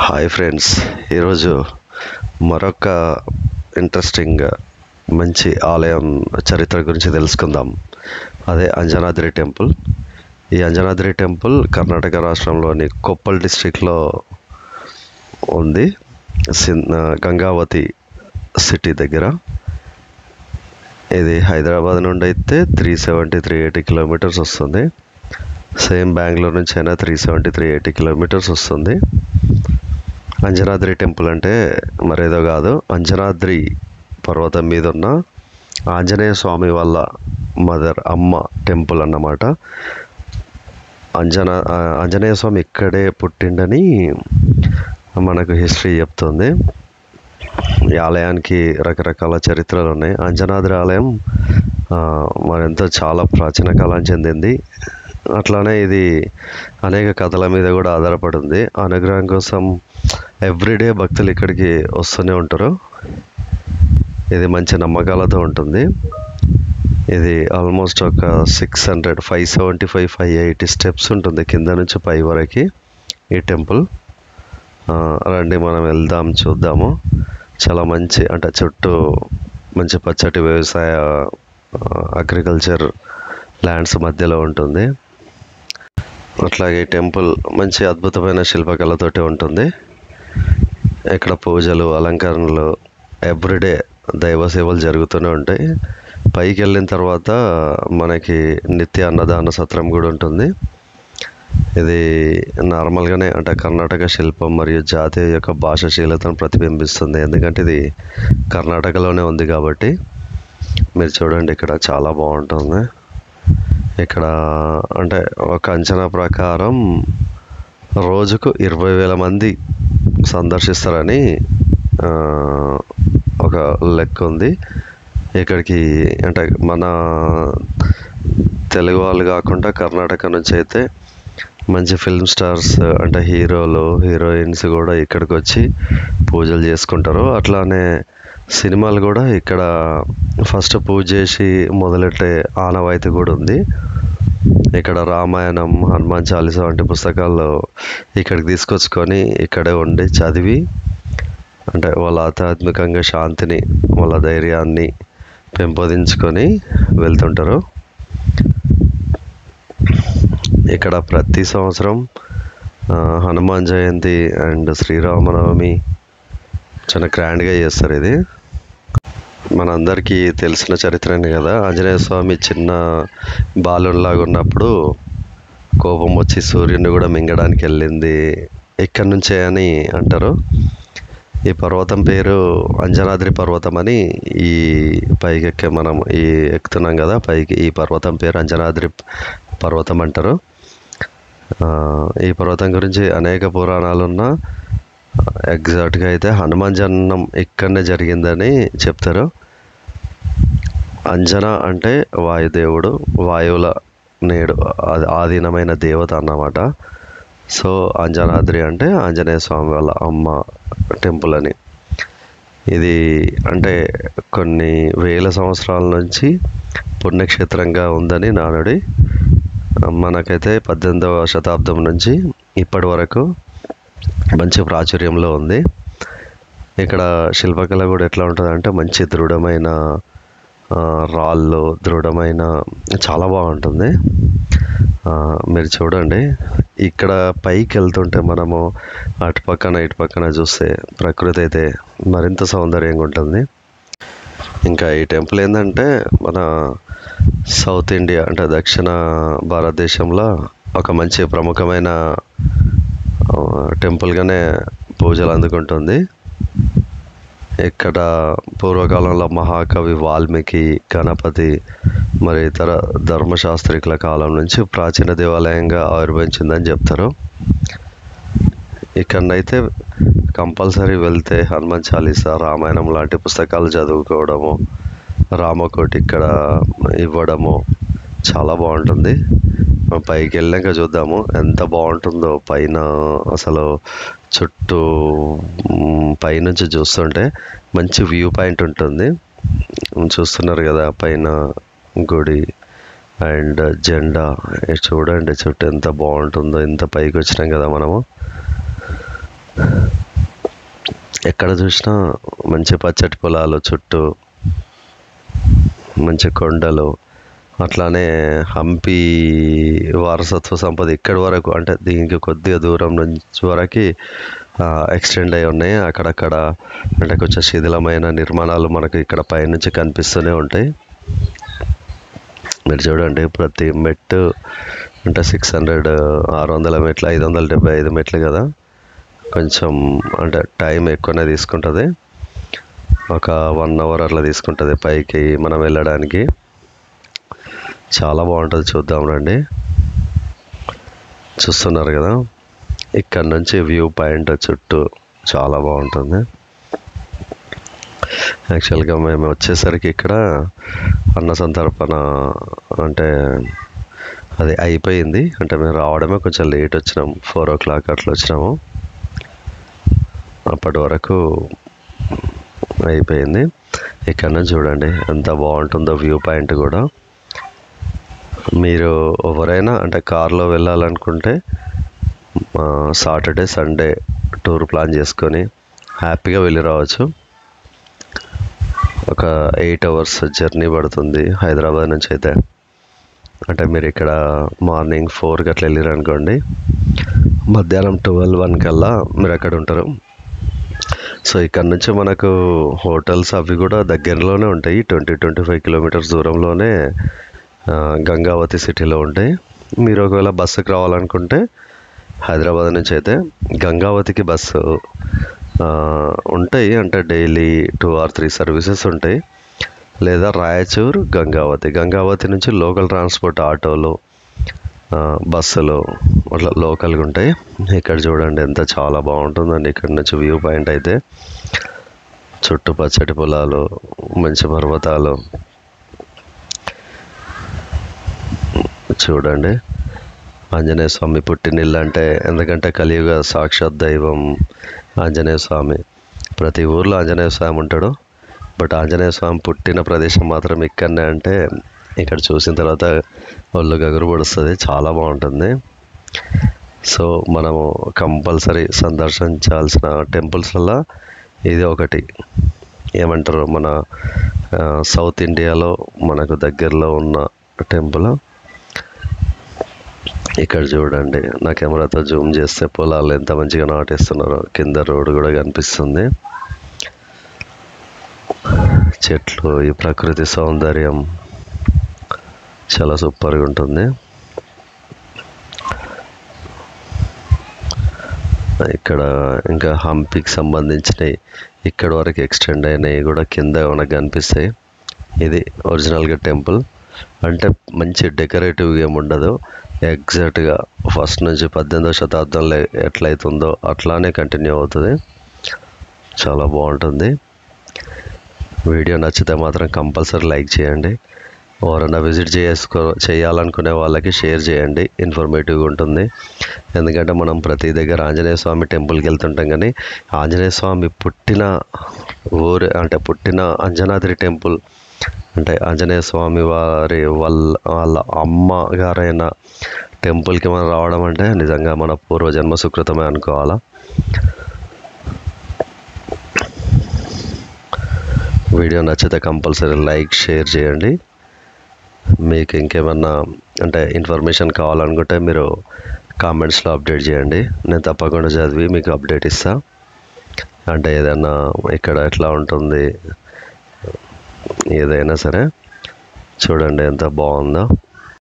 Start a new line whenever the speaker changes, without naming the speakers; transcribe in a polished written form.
Hi friends, ఈరోజు మరొక interesting మంచి ఆలయం చరిత్ర గురించి తెలుసుకుందాం. అదే అంజనాద్రి టెంపుల్. ఈ అంజనాద్రి టెంపుల్ కర్ణాటక రాష్ట్రంలోని కొప్పల్ డిస్ట్రిక్ట్లో ఉంది. గంగావతి సిటీ దగ్గర. ఇది హైదరాబాద్ నుండి అయితే 380 కిలోమీటర్స్ వస్తుంది. సేమ్ బెంగళూరు నుంచి అయినా 380 కిలోమీటర్స్ వస్తుంది. అంజనాద్రి టెంపుల్ అంటే మరేదో కాదు, అంజనాద్రి పర్వతం మీద ఉన్న ఆంజనేయ స్వామి వాళ్ళ అమ్మ టెంపుల్ అన్నమాట. ఆంజనేయ స్వామి ఇక్కడే పుట్టిండని మనకు హిస్టరీ చెప్తుంది. ఈ ఆలయానికి రకరకాల చరిత్రలు ఉన్నాయి. అంజనాద్రి ఆలయం మరెంతో చాలా ప్రాచీన కాలం చెందింది. అట్లానే ఇది అనేక కథల మీద కూడా ఆధారపడి ఉంది. అనుగ్రహం కోసం ఎవ్రీడే భక్తులు ఇక్కడికి వస్తూనే ఉంటారు. ఇది మంచి నమ్మకాలతో ఉంటుంది. ఇది ఆల్మోస్ట్ ఒక 580 స్టెప్స్ ఉంటుంది కింద నుంచి పై వరకు ఈ టెంపుల్. రండి మనం వెళ్దాం, చూద్దాము. చాలా మంచి, అంటే చుట్టూ మంచి పచ్చటి వ్యవసాయ అగ్రికల్చర్ ల్యాండ్స్ మధ్యలో ఉంటుంది. అట్లాగే ఈ టెంపుల్ మంచి అద్భుతమైన శిల్పకళతోటి ఉంటుంది. ఇక్కడ పూజలు, అలంకరణలు, ఎవ్రీడే దైవ సేవలు జరుగుతూనే ఉంటాయి. పైకి వెళ్ళిన తర్వాత మనకి నిత్య అన్నదాన సత్రం కూడా ఉంటుంది. ఇది నార్మల్గానే, అంటే కర్ణాటక శిల్పం మరియు జాతీయ యొక్క భాషాశీలతను ప్రతిబింబిస్తుంది. ఎందుకంటే ఇది కర్ణాటకలోనే ఉంది కాబట్టి. మీరు చూడండి, ఇక్కడ చాలా బాగుంటుంది. ఇక్కడ అంటే ఒక అంచనా ప్రకారం రోజుకు 20,000 మంది సందర్శిస్తారని ఒక లెక్క ఉంది. ఇక్కడికి అంటే మన తెలుగు వాళ్ళు కాకుండా కర్ణాటక నుంచి అయితే మంచి ఫిల్మ్ స్టార్స్, అంటే హీరోలు, హీరోయిన్స్ కూడా ఇక్కడికి వచ్చి పూజలు చేసుకుంటారు. అట్లానే సినిమాలు కూడా ఇక్కడ ఫస్ట్ పూజ చేసి మొదలెట్టే ఆనవాయితీ కూడా ఉంది. ఇక్కడ రామాయణం, హనుమాన్ చాలీసా వంటి పుస్తకాలు ఇక్కడికి తీసుకొచ్చుకొని ఇక్కడే ఉండి చదివి, అంటే వాళ్ళ ఆధ్యాత్మికంగా శాంతిని, వాళ్ళ ధైర్యాన్ని పెంపొందించుకొని వెళ్తుంటారు. ఇక్కడ ప్రతి సంవత్సరం హనుమాన్ జయంతి అండ్ శ్రీరామనవమి చాలా గ్రాండ్గా చేస్తారు. ఇది మనందరికీ తెలిసిన చరిత్రనే కదా. ఆంజనేయ స్వామి చిన్న బాలులాగా ఉన్నప్పుడు కోపం వచ్చి సూర్యుడిని కూడా మింగడానికి వెళ్ళింది ఇక్కడి నుంచే అని అంటారు. ఈ పర్వతం పేరు అంజనాద్రి పర్వతం అని. ఈ పైకి మనం ఎక్కుతున్నాం కదా పైకి, ఈ పర్వతం పేరు అంజనాద్రి పర్వతం అంటారు. ఈ పర్వతం గురించి అనేక పురాణాలు ఉన్నా ఎగ్జాక్ట్గా అయితే హనుమాన్ జననం ఇక్కడనే జరిగిందని చెప్తారు. అంజన అంటే వాయుదేవుడు, వాయువుల నేడు ఆధీనమైన దేవత అన్నమాట. సో అంజనాద్రి అంటే ఆంజనేయ స్వామి వాళ్ళ అమ్మ టెంపుల్ అని. ఇది అంటే కొన్ని వేల సంవత్సరాల నుంచి పుణ్యక్షేత్రంగా ఉందని నానుడి. మనకైతే 18వ శతాబ్దం నుంచి ఇప్పటి వరకు మంచి ప్రాచుర్యంలో ఉంది. ఇక్కడ శిల్పకళ కూడా ఎట్లా ఉంటుంది అంటే మంచి దృఢమైన రాళ్ళు, దృఢమైన, చాలా బాగుంటుంది. మీరు చూడండి, ఇక్కడ పైకి వెళ్తుంటే మనము అటు పక్కన ఇటు పక్కన చూస్తే ప్రకృతి అయితే మరింత సౌందర్యంగా ఉంటుంది. ఇంకా ఈ టెంపుల్ ఏంటంటే మన సౌత్ ఇండియా, అంటే దక్షిణ భారతదేశంలో ఒక మంచి ప్రముఖమైన టెంపుల్గానే పూజలు అందుకుంటుంది. ఇక్కడ పూర్వకాలంలో మహాకవి వాల్మీకి, గణపతి మరి ఇతర ధర్మశాస్త్రికుల కాలం నుంచి ప్రాచీన దేవాలయంగా ఆవిర్భవించిందని చెప్తారు. ఇక్కడనైతే కంపల్సరీ వెళ్తే హనుమాన్ చాలీసా, రామాయణం లాంటి పుస్తకాలు చదువుకోవడము, రామకోటి ఇక్కడ ఇవ్వడము చాలా బాగుంటుంది. పైకి వెళ్ళాక చూద్దాము ఎంత బాగుంటుందో. పైన అసలు చుట్టూ పైనుంచి చూస్తుంటే మంచి వ్యూ పాయింట్ ఉంటుంది. చూస్తున్నారు కదా పైన గుడి అండ్ జెండా. చూడండి చుట్టూ ఎంత బాగుంటుందో. ఇంత పైకి వచ్చినాం కదా మనము. ఎక్కడ చూసినా మంచి పచ్చటి పొలాలు చుట్టూ, మంచి కొండలు, అట్లానే హంపి వారసత్వ సంపద ఇక్కడి వరకు, అంటే దీనికి కొద్దిగా దూరం నుంచి వరకు ఎక్స్టెండ్ అయి ఉన్నాయి. అక్కడక్కడ అంటే కొంచెం శిథిలమైన నిర్మాణాలు మనకు ఇక్కడ పైనుంచి కనిపిస్తూనే ఉంటాయి. మీరు చూడండి, ప్రతి మెట్టు అంటే 600 మెట్లు, 575 మెట్లు కదా, కొంచెం అంటే టైం ఎక్కువనే తీసుకుంటుంది. ఒక 1 అవర్ అట్లా తీసుకుంటుంది పైకి మనం వెళ్ళడానికి. చాలా బాగుంటుంది, చూద్దాం రండి. చూస్తున్నారు కదా, ఇక్కడ నుంచి వ్యూ పాయింట్ చుట్టూ చాలా బాగుంటుంది. యాక్చువల్గా మేము వచ్చేసరికి ఇక్కడ అన్న సంతర్పణ అంటే అది అయిపోయింది. అంటే మేము రావడమే కొంచెం లేట్ వచ్చినాం, 4 o'clock అట్లా వచ్చినాము. అప్పటి వరకు అయిపోయింది. ఇక్కడ నుంచి చూడండి ఎంత బాగుంటుందో వ్యూ పాయింట్ కూడా. మీరు ఎవరైనా అంటే కార్లో వెళ్ళాలనుకుంటే సాటర్డే సండే టూర్ ప్లాన్ చేసుకొని హ్యాపీగా వెళ్ళి రావచ్చు. ఒక 8 hours జర్నీ పడుతుంది హైదరాబాద్ నుంచి అయితే. అంటే మీరు ఇక్కడ మార్నింగ్ 4 అట్లా వెళ్ళారు అనుకోండి, మధ్యాహ్నం 12-1 కల్లా మీరు అక్కడ ఉంటారు. సో ఇక్కడ నుంచి మనకు హోటల్స్ అవి కూడా దగ్గరలోనే ఉంటాయి. 20-25 kilometers దూరంలోనే గంగావతి సిటీలో ఉంటాయి. మీరు ఒకవేళ బస్సుకి రావాలనుకుంటే హైదరాబాద్ నుంచి అయితే గంగావతికి బస్సు ఉంటాయి. అంటే డైలీ 2 or 3 సర్వీసెస్ ఉంటాయి. లేదా రాయచూర్ గంగావతి నుంచి లోకల్ ట్రాన్స్పోర్ట్ ఆటోలు, బస్సులు అట్లా లోకల్గా ఉంటాయి. ఇక్కడ చూడండి ఎంత చాలా బాగుంటుందండి. ఇక్కడ నుంచి వ్యూ పాయింట్ అయితే చుట్టూ పచ్చటి పొలాలు, మంచి పర్వతాలు. చూడండి, ఆంజనేయ స్వామి పుట్టినిల్లు అంటే, ఎందుకంటే కలియుగ సాక్షాత్ దైవం ఆంజనేయ స్వామి. ప్రతి ఊర్లో ఆంజనేయ స్వామి ఉంటాడు. బట్ ఆంజనేయ స్వామి పుట్టిన ప్రదేశం మాత్రం ఇక్కడనే. అంటే ఇక్కడ చూసిన తర్వాత ఒళ్ళు గగురు పొడుస్తుంది, చాలా బాగుంటుంది. సో మనము కంపల్సరీ సందర్శించాల్సిన టెంపుల్స్లలో ఇది ఒకటి. ఏమంటారు, మన సౌత్ ఇండియాలో మనకు దగ్గరలో ఉన్న టెంపుల్. ఇక్కడ చూడండి, నా కెమెరాతో జూమ్ చేస్తే పొలాలు ఎంత మంచిగా నాటేస్తున్నారో. కింద రోడ్డు కూడా కనిపిస్తుంది. చెట్లు, ఈ ప్రకృతి సౌందర్యం చాలా సూపర్గా ఉంటుంది. ఇక్కడ ఇంకా హంపికి సంబంధించినవి ఇక్కడ వరకు ఎక్స్టెండ్ అయినవి కూడా కింద మనకు కనిపిస్తాయి. ఇది ఒరిజినల్గా టెంపుల్. అంటే మంచి డెకరేటివ్ ఏమి ఉండదు, ఎగ్జాక్ట్గా ఫస్ట్ నుంచి 18వ శతాబ్దంలో ఎట్లయితుందో అట్లానే కంటిన్యూ అవుతుంది. చాలా బాగుంటుంది. వీడియో నచ్చితే మాత్రం కంపల్సరీ లైక్ చేయండి. ఎవరైనా విజిట్ చేయాలనుకునే వాళ్ళకి షేర్ చేయండి, ఇన్ఫర్మేటివ్గా ఉంటుంది. ఎందుకంటే మనం ప్రతి దగ్గర ఆంజనేయ స్వామి టెంపుల్కి వెళ్తుంటాం, కానీ ఆంజనేయ స్వామి పుట్టిన ఊరు అంటే పుట్టిన అంజనాద్రి టెంపుల్, అంటే ఆంజనేయ స్వామి వాళ్ళ అమ్మ గారైన టెంపుల్కి మనం రావడం అంటే నిజంగా మన పూర్వజన్మ సుకృతమే అనుకోవాలా. వీడియో నచ్చితే కంపల్సరీ లైక్ షేర్ చేయండి. మీకు ఇంకేమన్నా అంటే ఇన్ఫర్మేషన్ కావాలనుకుంటే మీరు కామెంట్స్లో అప్డేట్ చేయండి. నేను తప్పకుండా చదివి మీకు అప్డేట్ ఇస్తా. అంటే ఏదైనా ఇక్కడ ఎట్లా ఉంటుంది ఏదైనా సరే. చూడండి ఎంత బాగుందో.